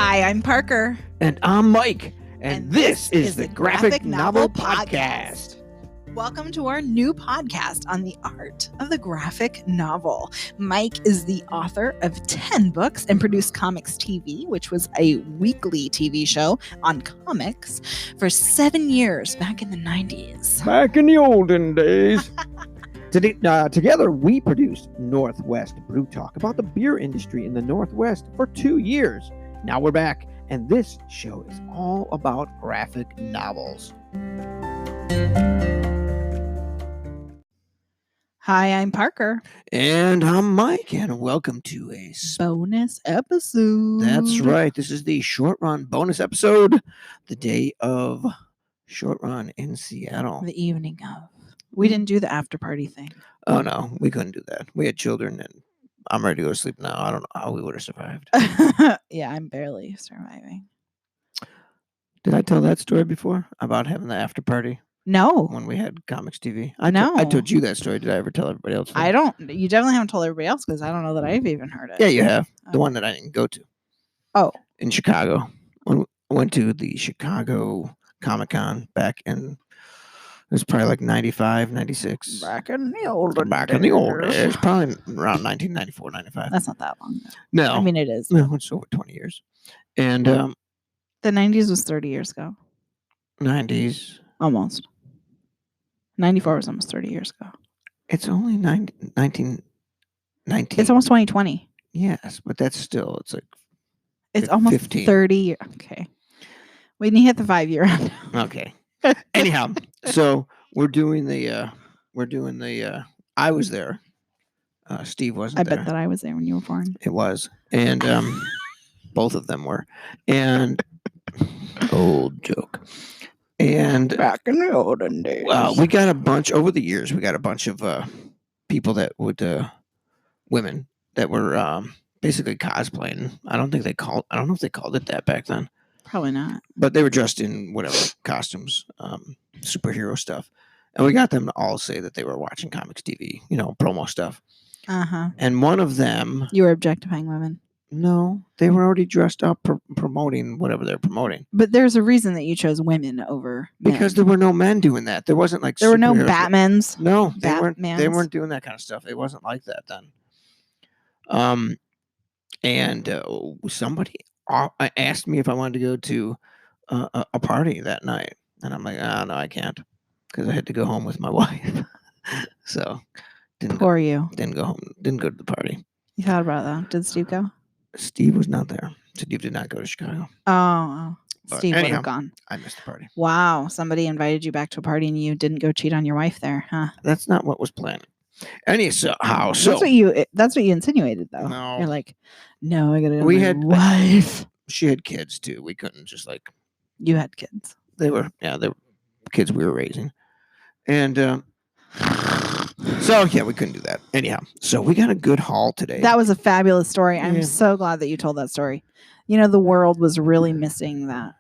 Hi, I'm Parker. And I'm Mike. And this is the Graphic Novel Podcast. Welcome to our new podcast on the art of the graphic novel. Mike is the author of 10 books and produced Comics TV, which was a weekly TV show on comics for 7 years back in the 90s. Back in the olden days. Together, we produced Northwest Brew Talk about the beer industry in the Northwest for 2 years. Now we're back, and this show is all about graphic novels. Hi, I'm Parker. And I'm Mike, and welcome to a bonus episode. That's right. This is the short run bonus episode, the day of short run in Seattle. The evening of. We didn't do the after party thing. Oh, no, we couldn't do that. We had children, and I'm ready to go to sleep now. I don't know how we would have survived. Yeah, I'm barely surviving. Did I tell that story before about having the after party? No. When we had Comics TV? No. I told you that story. Did I ever tell everybody else? I don't. You definitely haven't told everybody else because I don't know that I've even heard it. Yeah, you have. The one that I didn't go to. Oh. In Chicago. I went to the Chicago Comic-Con back in... It was probably like 95, 96. Back in the old days. It's probably around 1994, 95. That's not that long. No. I mean, it is. No, it's over 20 years. And the 90s was 30 years ago. 90s. Almost. 94 was almost 30 years ago. It's only 1919. It's almost 2020. Yes, but that's still, it's like it's almost 15. 30 years. Okay. We need to hit the 5-year round. Okay. Anyhow, so we're doing the I was there. Steve wasn't there. I bet that I was there when you were born. It was. And both of them were. And old joke. And back in the olden days. We got a bunch over the years. We got a bunch of people that would women that were basically cosplaying. I don't know if they called it that back then. Probably not. But they were dressed in whatever costumes, superhero stuff. And we got them to all say that they were watching Comics TV, promo stuff. Uh-huh. And one of them... You were objectifying women. No, they were already dressed up promoting whatever they're promoting. But there's a reason that you chose women over men. Because there were no men doing that. There wasn't like... There were no Batmans. No, they weren't doing that kind of stuff. It wasn't like that then. And somebody... asked me if I wanted to go to a party that night. And I'm like, no, I can't. Because I had to go home with my wife. So, didn't go home. Didn't go to the party. You thought about that. Did Steve go? Steve was not there. Steve did not go to Chicago. Oh. Steve would have gone. I missed the party. Wow. Somebody invited you back to a party and you didn't go cheat on your wife there, huh? That's not what was planned. Anyhow, that's what you insinuated, though. No. You're like, no, I gotta go. We had wife. She had kids too. We couldn't just like. You had kids. They were kids we were raising, and so yeah, we couldn't do that. Anyhow, so we got a good haul today. That was a fabulous story. I'm so glad that you told that story. The world was really missing that.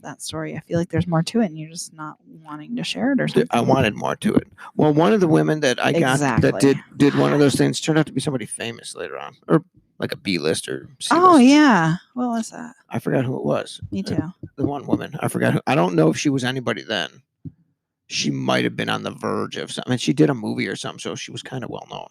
That story. I feel like there's more to it and you're just not wanting to share it or something. I wanted more to it. Well, one of the women that I got that did one of those things turned out to be somebody famous later on, or like a B-list or C-list. Oh, yeah. What was that? I forgot who it was. Me too. The one woman. I forgot who. I don't know if she was anybody then. She might have been on the verge of something. She did a movie or something, so she was kind of well known.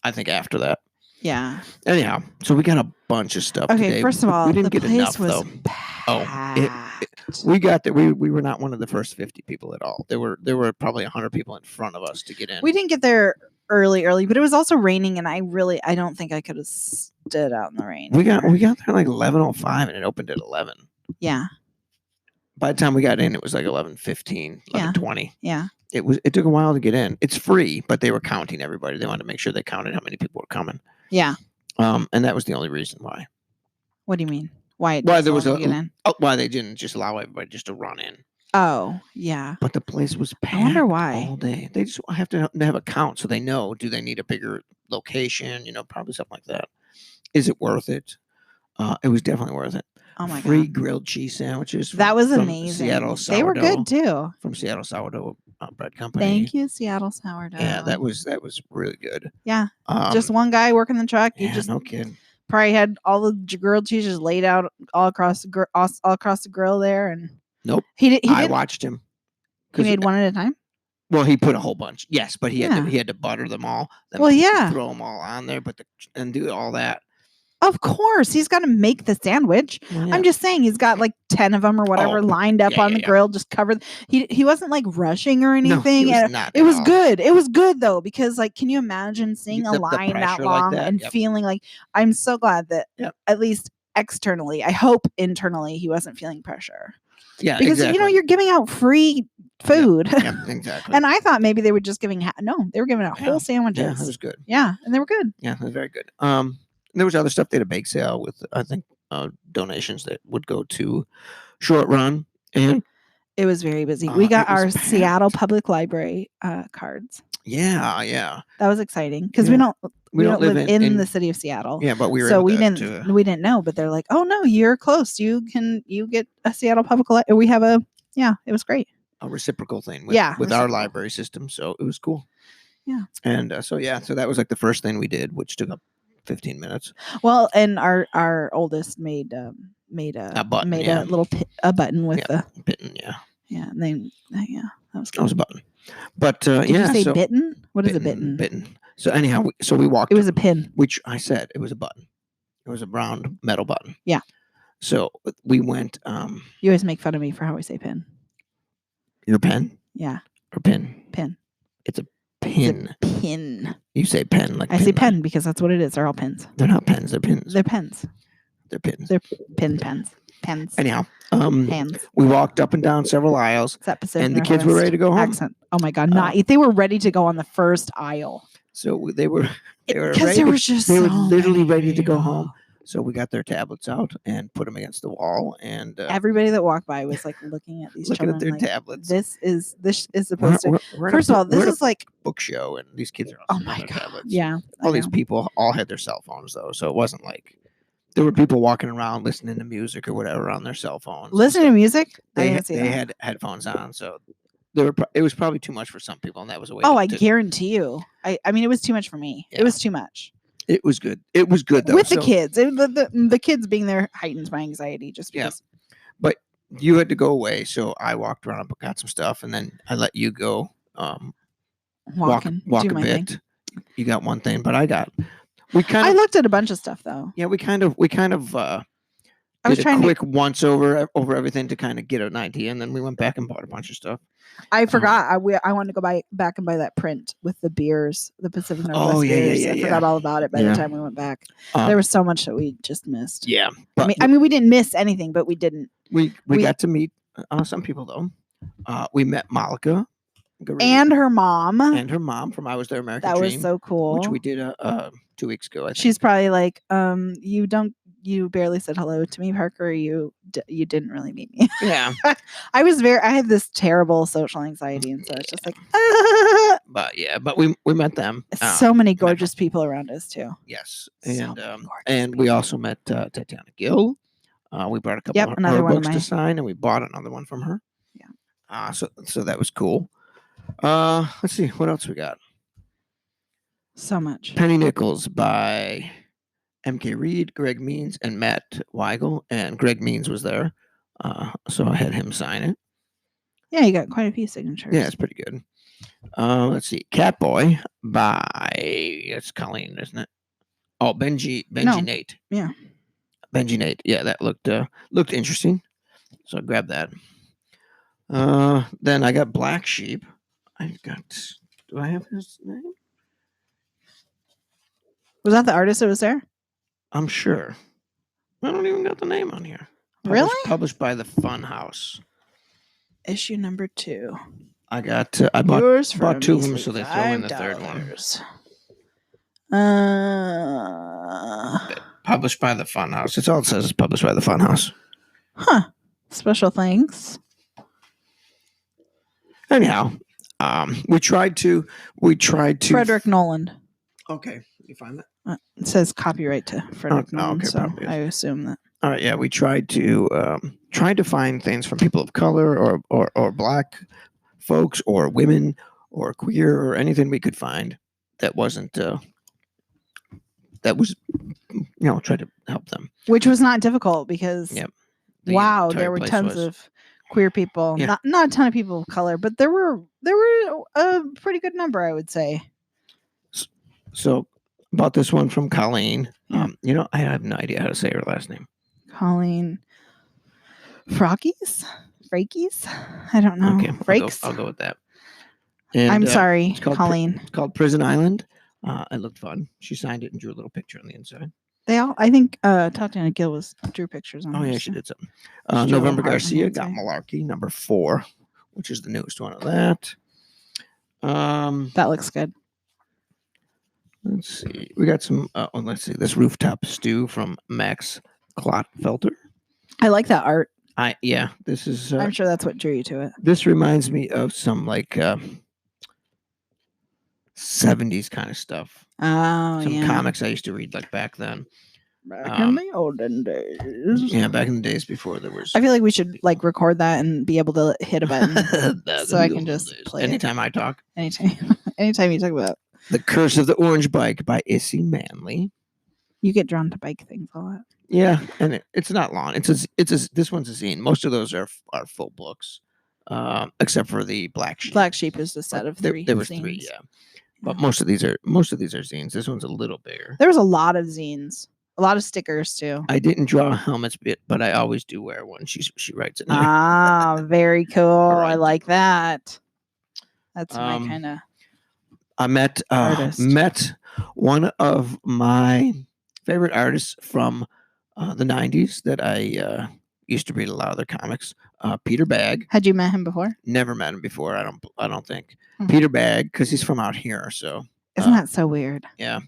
I think after that. Yeah. Anyhow, so we got a bunch of stuff today. First of all, we didn't get enough, was though. Packed. We got there. We were not one of the first 50 people at all. There were probably 100 people in front of us to get in. We didn't get there early, but it was also raining, and I don't think I could have stood out in the rain. We got there like 11:05, and it opened at 11. Yeah. By the time we got in, it was like 11:15, 11:20. Yeah. It took a while to get in. It's free, but they were counting everybody. They wanted to make sure they counted how many people were coming. Yeah. And that was the only reason why. What do you mean? Why there was why they didn't just allow everybody just to run in. Oh, yeah. But the place was packed. I wonder why. All day. They just have to have a count so they know, do they need a bigger location? Probably something like that. Is it worth it? It was definitely worth it. Oh my Free God. grilled cheese sandwiches. That was amazing. Seattle Sourdough. They were good too. From Seattle Sourdough Bread Company. Thank you, Seattle Sourdough. Yeah, that was really good. Yeah. Just one guy working the truck. Yeah, no kidding. Probably had all the grilled cheese just laid out all across the grill there, and Nope. He I watched him. He made one at a time. Well, he put a whole bunch. Yes, but he had to butter them all. Then well, throw them all on there, and do all that. Of course, he's got to make the sandwich. Well, yeah. I'm just saying he's got like 10 of them or whatever lined up on the grill, just covered. He wasn't like rushing or anything. No, not it was good. It was good though, because like, can you imagine seeing a line that long like that? And feeling like, I'm so glad that at least externally, I hope internally, he wasn't feeling pressure. Yeah, because exactly. You're giving out free food. Yeah, exactly. And I thought maybe they were just giving they were giving out whole sandwiches. Yeah, that was good. Yeah, and they were good. Yeah, it was very good. There was other stuff. They had a bake sale with, I think, donations that would go to Short Run, and it was very busy. We got our Seattle Public Library cards. Yeah. That was exciting because we don't live in the city of Seattle. Yeah, but we didn't know. But they're like, oh no, you're close. You get a Seattle Public Library. We have it was great. A reciprocal thing with our library system, so it was cool. Yeah. And so that was like the first thing we did, which took up 15 minutes. Well, and our oldest made a button, a little a button with a bitten. Yeah, and then that was cool. That was a button. But did you say bitten? What is a bitten? Bitten. So anyhow, we walked. It was a pin. Which I said it was a button. It was a round metal button. Yeah. So we went. You always make fun of me for how I say pin. Your pen? Yeah. Or pin? Pin. It's a pin. It's a pin. You say pen like I say pen because that's what it is. They're all pins. They're not pens. They're pins. They're pens. They're pins. They're pens. Pens. Anyhow, hands. We walked up and down several aisles, and the kids were ready to go home. Accent. Oh my God! They were ready to go on the first aisle. So they were because ready. There was just they were literally ready to go home. So we got their tablets out and put them against the wall, and everybody that walked by was like looking at these children, at their like, tablets. This is supposed to. First of all, this is like book show, and these kids are on their tablets. Yeah, all these people all had their cell phones though, so it wasn't like there were people walking around listening to music or whatever on their cell phones. Listening to music? They had headphones on, so it was probably too much for some people, and that was a way. I guarantee you. I mean, it was too much for me. Yeah. It was too much. It was good. It was good though. With the kids, the kids being there heightens my anxiety just because. Yeah. But you had to go away, so I walked around and got some stuff, and then I let you go. Walk a bit. Thing. You got one thing, but I looked at a bunch of stuff though. Yeah, we kind of. I was trying a quick once over everything to kind of get an idea, and then we went back and bought a bunch of stuff. I forgot. I wanted to go back and buy that print with the beers, the Pacific Northwest beers. I forgot all about it by the time we went back. There was so much that we just missed. Yeah, I mean, we didn't miss anything, but we didn't. We got to meet some people though. We met Malika and her mom from I Was Their American Dream. That was so cool. Which we did 2 weeks ago. I think. She's probably like, you barely said hello to me, Parker. You didn't really meet me. Yeah. I had this terrible social anxiety, and so it's just like, but we met them. So many gorgeous people around us too. Yes, and we also met Tatiana Gill. We brought a couple of her books to sign, and we bought another one from her. Yeah. So that was cool. Let's see what else we got. So much. Penny Nichols by M.K. Reed, Greg Means, and Matt Weigel, and Greg Means was there, so I had him sign it. Yeah, you got quite a few signatures. Yeah, it's pretty good. Let's see, Catboy by it's Colleen, isn't it? Oh, Benji Nate. Yeah, Benji Nate. Yeah, that looked interesting, so I grabbed that. Then I got Black Sheep. Do I have his name? Was that the artist that was there? I'm sure. I don't even got the name on here. Really? Published by the Fun House. Issue number 2. I bought 2 of them, so they throw in the third one. Published by the Fun House. It's all it says is published by the Fun House. Huh. Special thanks. Anyhow, we tried to. Frederick Noland. Okay, you find that? It says copyright to Frederick Noland, okay, so I assume that. All right, yeah, we tried to find things from people of color or black folks or women or queer or anything we could find that wasn't that was try to help them. Which was not difficult because Yep. wow, there were tons of queer people. Yeah. Not a ton of people of color, but there were a pretty good number, I would say. So about this one from Colleen, Yeah. I have no idea how to say her last name. Colleen Frakies? I don't know. Okay, I'll go with that. And, I'm sorry, Colleen. It's called Prison Island. It looked fun. She signed it and drew a little picture on the inside. I think Tatiana Gill drew pictures on. Oh yeah, she did something. November Garcia got Malarkey number 4, which is the newest one of that. That looks good. Let's see. We got some. Let's see. This Rooftop Stew from Max Klotfelter. I like that art. This is. I'm sure that's what drew you to it. This reminds me of some 70s kind of stuff. Oh, some comics I used to read back then. Back in the olden days. Yeah, back in the days before there was. I feel like we should record that and be able to hit a button so I can just play anytime I talk. Anytime you talk about The Curse of the Orange Bike by Issy Manley. You get drawn to bike things a lot. Yeah, and it's not long. This one's a zine. Most of those are full books, except for the Black Sheep. Black Sheep is the set of 3. There was 3, yeah. But most of these are zines. This one's a little bigger. There was a lot of zines, a lot of stickers too. I didn't draw a helmet's bit, but I always do wear one. She writes it. Very cool. Right. I like that. That's my kind of. I met one of my favorite artists from the 90s that I used to read a lot of their comics. Peter Bagg. Had you met him before? Never met him before. I don't think. Peter Bagg, because he's from out here. So isn't that so weird? Yeah.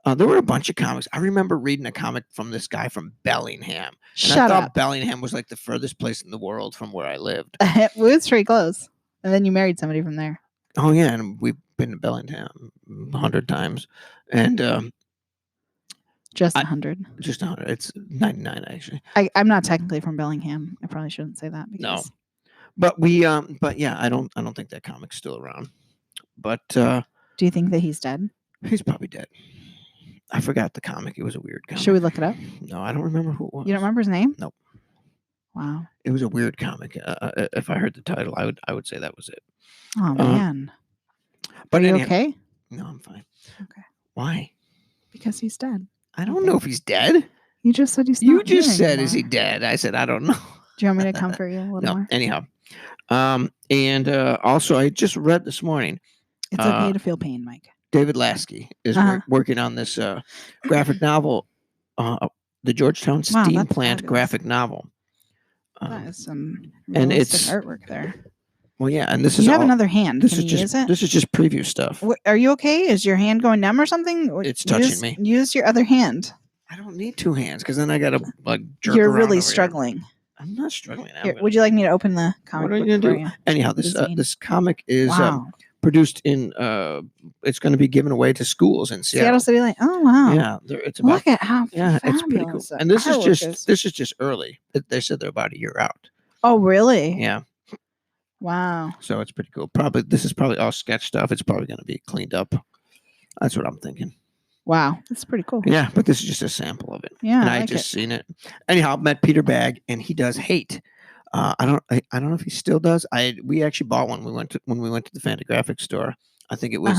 There were a bunch of comics. I remember reading a comic from this guy from Bellingham. And I thought Bellingham was the furthest place in the world from where I lived. It was pretty close. And then you married somebody from there. Oh yeah, and we've been to Bellingham 100 times, and just 100. Just 100. It's 99 actually. I'm not technically from Bellingham. I probably shouldn't say that. No, but but yeah, I don't think that comic's still around. But do you think that he's dead? He's probably dead. I forgot the comic. It was a weird comic. Should we look it up? No, I don't remember who it was. You don't remember his name? Nope. Wow. It was a weird comic. If I heard the title, I would say that was it. Oh man. But are you okay? No, I'm fine. Okay. Why? Because he's dead. I don't know if he's dead. You just said he's. You just said, "Is he dead?" I said, "I don't know." Do you want me to comfort you a little more? Anyhow, and also I just read this morning. It's okay to feel pain, Mike. David Lasky is working on this graphic novel, the Georgetown Steam Plant graphic novel. That is some realistic artwork there. Well, yeah, and this is. You have another hand. Can you use it? This is just preview stuff. Are you okay? Is your hand going numb or something? It's touching me. Use your other hand. I don't need 2 hands because then I gotta jerk. You're really struggling. Here. I'm not struggling. Would you like me to open the comic? What are you gonna do? Anyhow, this comic is produced in. It's going to be given away to schools in Seattle. City Light. Oh wow! Yeah, it's about. Look at how it's pretty cool. And this is just early. They said they're about a year out. Oh really? Yeah. Wow. So it's pretty cool. This is probably all sketch stuff. It's probably going to be cleaned up. That's what I'm thinking. Wow, that's pretty cool. Yeah, but this is just a sample of it. Yeah, and I just seen it. Anyhow, met Peter Bagg, and he does hate. I don't know if he still does. We actually bought one. When we went to the Fantagraphics store. I think it was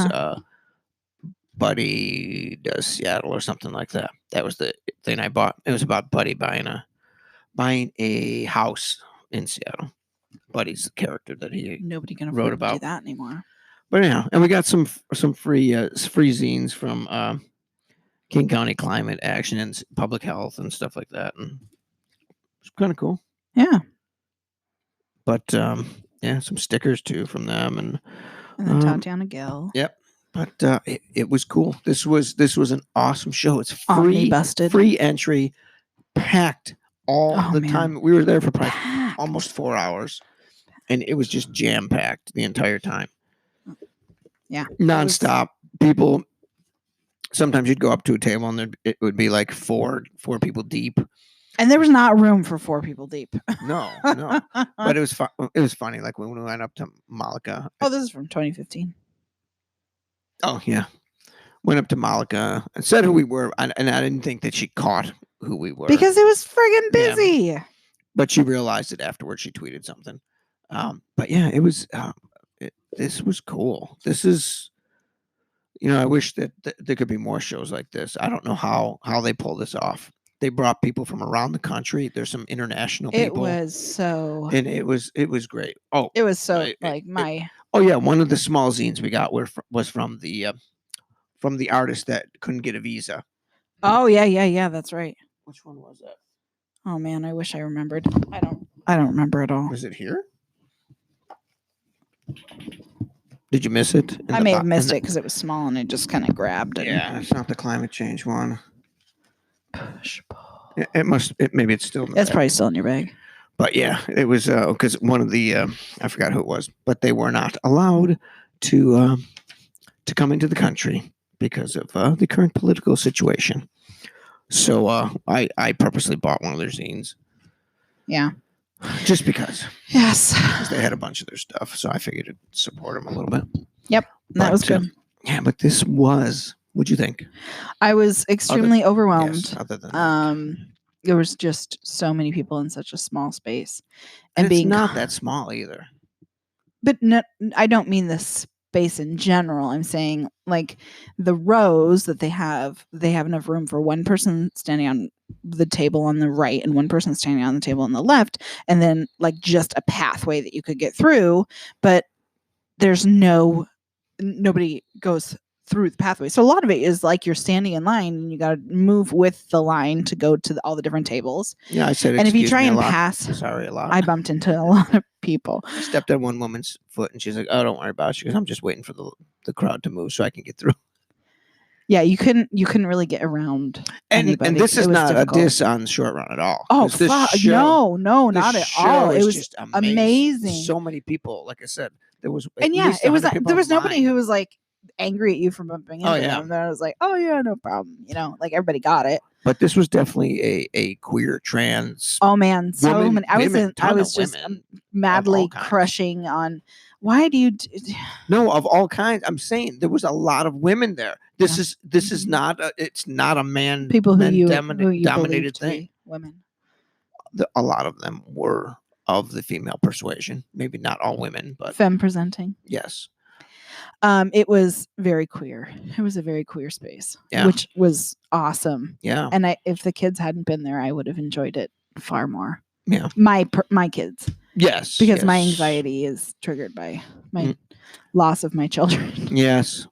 Buddy Does Seattle or something like that. That was the thing I bought. It was about Buddy buying a house in Seattle. Buddy's the character that nobody can wrote about. To do that anymore. But anyhow, and we got some free zines from King County Climate Action and Public Health and stuff like that, and it's kind of cool. Yeah. But some stickers too from them, and then Tatiana Gill. Yep. But it was cool. This was an awesome show. It's free, free entry, packed all the time. We were there for probably almost 4 hours, and it was just jam packed the entire time. Yeah, nonstop. People. Sometimes you'd go up to a table and it would be like four people deep. And there was not room for 4 people deep. No. But it was fun. It was funny. Like when we went up to Malika. Oh, this is from 2015. Oh yeah. went up to Malika and said who we were, and I didn't think that she caught who we were because it was friggin' busy. Yeah. But she realized it afterwards. She tweeted something. But yeah, it was. This was cool. This is. I wish that there could be more shows like this. I don't know how they pull this off. They brought people from around the country. There's some international people. It was so. And it was great. Oh, it was so oh yeah, one of the small zines we got was from the artist that couldn't get a visa. Oh yeah. That's right. Which one was that? Oh man, I wish I remembered. I don't remember at all. Was it here? Did you miss it? I may have missed it because it was small and I just kind of grabbed it. Yeah, it's not the climate change one. Push pull. It must. Maybe it's still. It's probably still in your bag. But yeah, it was because one of the I forgot who it was, but they were not allowed to come into the country because of the current political situation. So I purposely bought one of their zines. Yeah. Just because. Yes. Because they had a bunch of their stuff, so I figured to support them a little bit. Yep, that was good. Yeah, but this was. What'd you think? I was extremely overwhelmed. Yes, other than there was just so many people in such a small space, and being not that small either. But no, I don't mean the space in general. I'm saying like the rows that they have enough room for one person standing on the table on the right and one person standing on the table on the left, and then like just a pathway that you could get through, but there's nobody goes through the pathway. So a lot of it is like you're standing in line and you got to move with the line to go to all the different tables. Yeah, I said, and if you try and pass, sorry, a lot. I bumped into a lot of people. I stepped on one woman's foot and she's like, "Oh, don't worry about it." She goes, "I'm just waiting for the crowd to move so I can get through." Yeah, you couldn't really get around. And this is not difficult. A diss on Short Run at all. Oh, no, not at all. It was just amazing. So many people, like I said, there was. And yeah, it was. There was nobody who was like angry at you for bumping into them. And I was like, oh yeah, no problem. Like everybody got it. But this was definitely a queer trans. Oh man, so many. I was just madly crushing on. Why do you? No, of all kinds. I'm saying there was a lot of women there. This is not. It's not a man. People who you dominated thing. Women. A lot of them were of the female persuasion. Maybe not all women, but femme presenting. Yes. It was very queer. It was a very queer space, which was awesome. Yeah. And if the kids hadn't been there, I would have enjoyed it far more. Yeah. My kids. Yes. Because my anxiety is triggered by my loss of my children. Yes.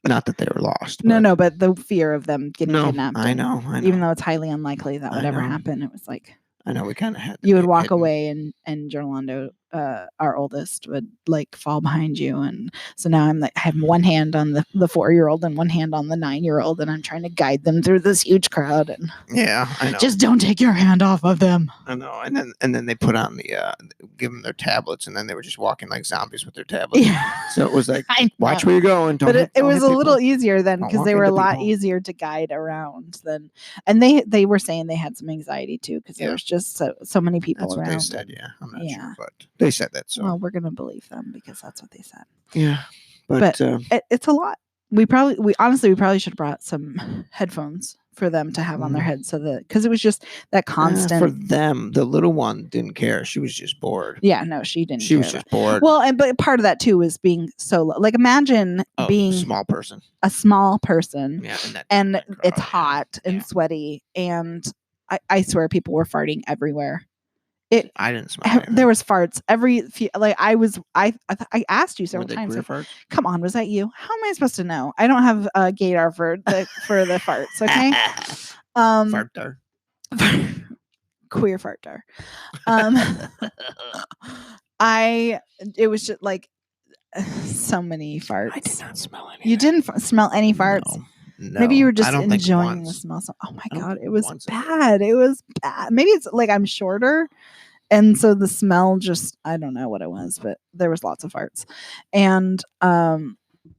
Not that they were lost. No, but the fear of them getting kidnapped. I know. Even though it's highly unlikely that would ever happen, it was like. I know, we kind of had. You would walk away, and Gerlando, our oldest, would like fall behind you, and so now I'm like, I have one hand on the 4-year-old and one hand on the 9-year-old, and I'm trying to guide them through this huge crowd. And yeah, I know. Just don't take your hand off of them. I know, and then they put on give them their tablets, and then they were just walking like zombies with their tablets. Yeah. So it was like, watch where you're going. But it was a little easier then because they were a lot easier to guide around than, and they were saying they had some anxiety too because there was just so many people that's around. What they said, yeah. I'm not sure, but they said that. So well, we're gonna believe them because that's what they said. Yeah, but it's a lot. We probably should have brought some headphones for them to have on their heads so that because it was just that constant for them. The little one didn't care. She was just bored. Yeah, no, she didn't. She was just bored. Well, but part of that too was being solo. Like imagine being a small person. Yeah, and it's hot and sweaty, and I swear people were farting everywhere. I didn't smell it. There was farts I asked you several times. Come on, was that you? How am I supposed to know? I don't have a gaydar for the farts. Okay. Fartar. Queer fartar. It was just like so many farts. I did not smell any. You didn't smell any farts. No, maybe you were just enjoying the smell. Oh my god, it was bad. It was bad. Maybe it's like I'm shorter, and so the smell just I don't know what it was, but there was lots of farts, and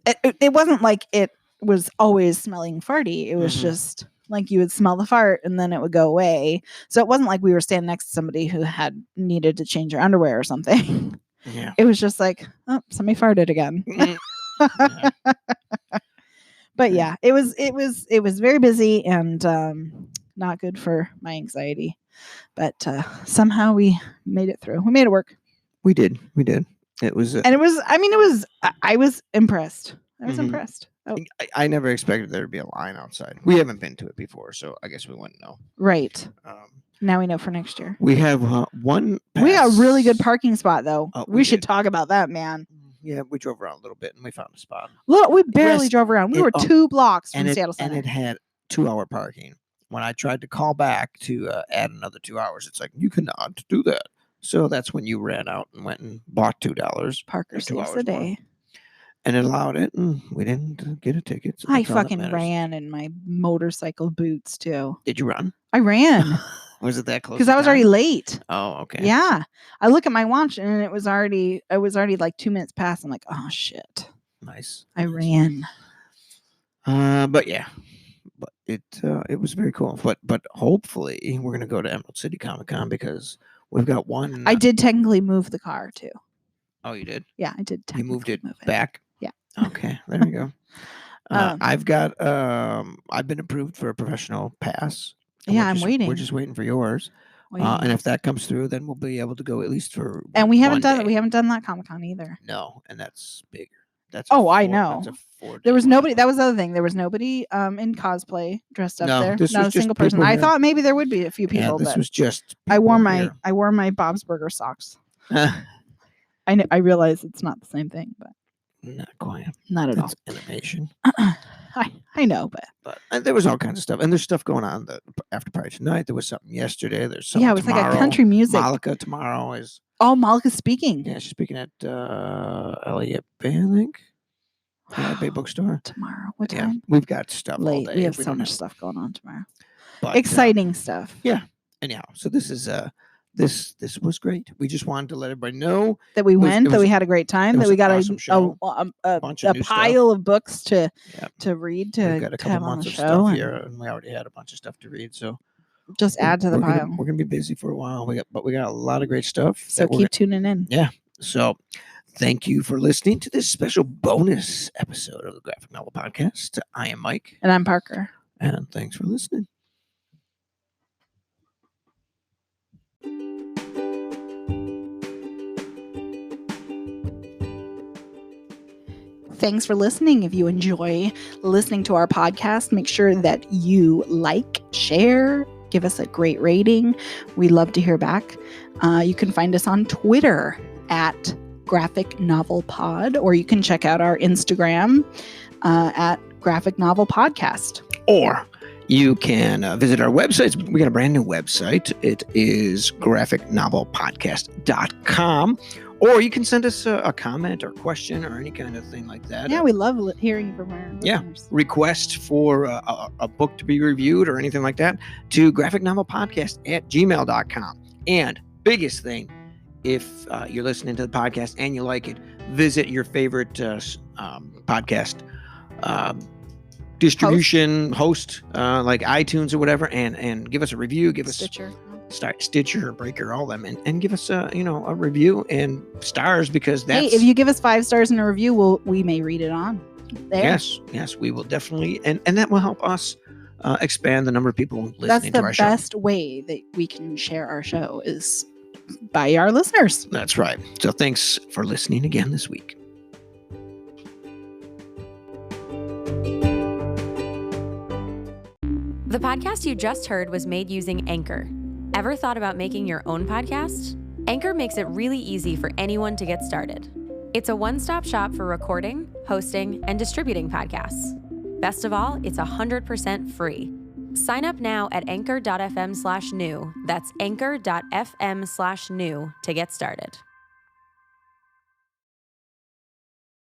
it wasn't like it was always smelling farty. It was just like you would smell the fart and then it would go away. So it wasn't like we were standing next to somebody who had needed to change their underwear or something. Yeah, it was just like, oh, somebody farted again. But yeah, it was very busy and not good for my anxiety. But somehow we made it through. We made it work. We did. It was, and it was. I mean, it was. I was impressed. Impressed. Oh, I never expected there to be a line outside. We haven't been to it before, so I guess we wouldn't know. Right. Now we know for next year. We have one. We got a really good parking spot, though. We should talk about that, man. Yeah, we drove around a little bit and we found a spot. Look, we barely drove around. We were 2 blocks from Seattle Center. And it had 2-hour parking. When I tried to call back to add another 2 hours, it's like, you cannot do that. So that's when you ran out and went and bought $2. Parker saves the day. And it allowed it, and we didn't get a ticket. So I fucking ran in my motorcycle boots, too. Did you run? I ran. Was it that close? Because I was already late. Oh, okay. Yeah. I look at my watch, and it was already like 2 minutes past. I'm like, oh, shit. Nice. I ran. But yeah. But it was very cool. But hopefully we're gonna go to Emerald City Comic Con because we've got one. I did technically move the car too. Oh, you did? Yeah, I did. You moved it back? Yeah. Okay, there you go. I've got I've been approved for a professional pass. Yeah, I'm waiting. We're just waiting for yours. And if that comes through, then we'll be able to go at least for. And we haven't done that Comic Con either. No, and that's bigger. I know. There was nobody. That was the other thing. There was nobody in cosplay dressed up there. Not a single person. I thought maybe there would be a few people. This was just. I wore my Bob's Burger socks. I realize it's not the same thing, but not quite. Not at all. Animation. I know, but there was all kinds of stuff, and there's stuff going on after party tonight. There was something yesterday. There's something. Yeah, it was tomorrow. Like a country music. Malika tomorrow is. Oh, Malika's speaking. Yeah, she's speaking at Elliott Bay, I think. Elliott Bay Bookstore tomorrow. What time? Yeah, we've got stuff late. All day. We have so much stuff going on tomorrow. But, exciting stuff. Yeah. Anyhow, so this is this was great. We just wanted to let everybody know that we went, that we had a great time, that we got a pile of books to read to got a couple months of stuff here, and we already had a bunch of stuff to read. So just add to the pile. We're gonna be busy for a while. We got a lot of great stuff. So keep tuning in. Yeah. So thank you for listening to this special bonus episode of the Graphic Novel Podcast. I am Mike. And I'm Parker. And thanks for listening. Thanks for listening. If you enjoy listening to our podcast, make sure that you like, share, give us a great rating. We love to hear back. You can find us on Twitter at Graphic Novel Pod, or you can check out our Instagram at Graphic Novel Podcast. Or you can visit our website. We got a brand new website. It is graphicnovelpodcast.com. Or you can send us a comment or question or any kind of thing like that. Yeah, we love hearing from our listeners. Request for a book to be reviewed or anything like that to graphicnovelpodcast@gmail.com. And biggest thing, if you're listening to the podcast and you like it, visit your favorite podcast distribution host like iTunes or whatever, and give us a review. Give us Stitcher or Breaker, all them, and give us a review and stars, because that's. Hey, if you give us 5 stars in a review, we may read it on there. Yes, we will definitely, and that will help us expand the number of people listening to our show. That's the best way that we can share our show is by our listeners. That's right. So thanks for listening again this week. The podcast you just heard was made using Anchor. Ever thought about making your own podcast? Anchor makes it really easy for anyone to get started. It's a one-stop shop for recording, hosting, and distributing podcasts. Best of all, it's 100% free. Sign up now at anchor.fm/new. That's anchor.fm/new to get started.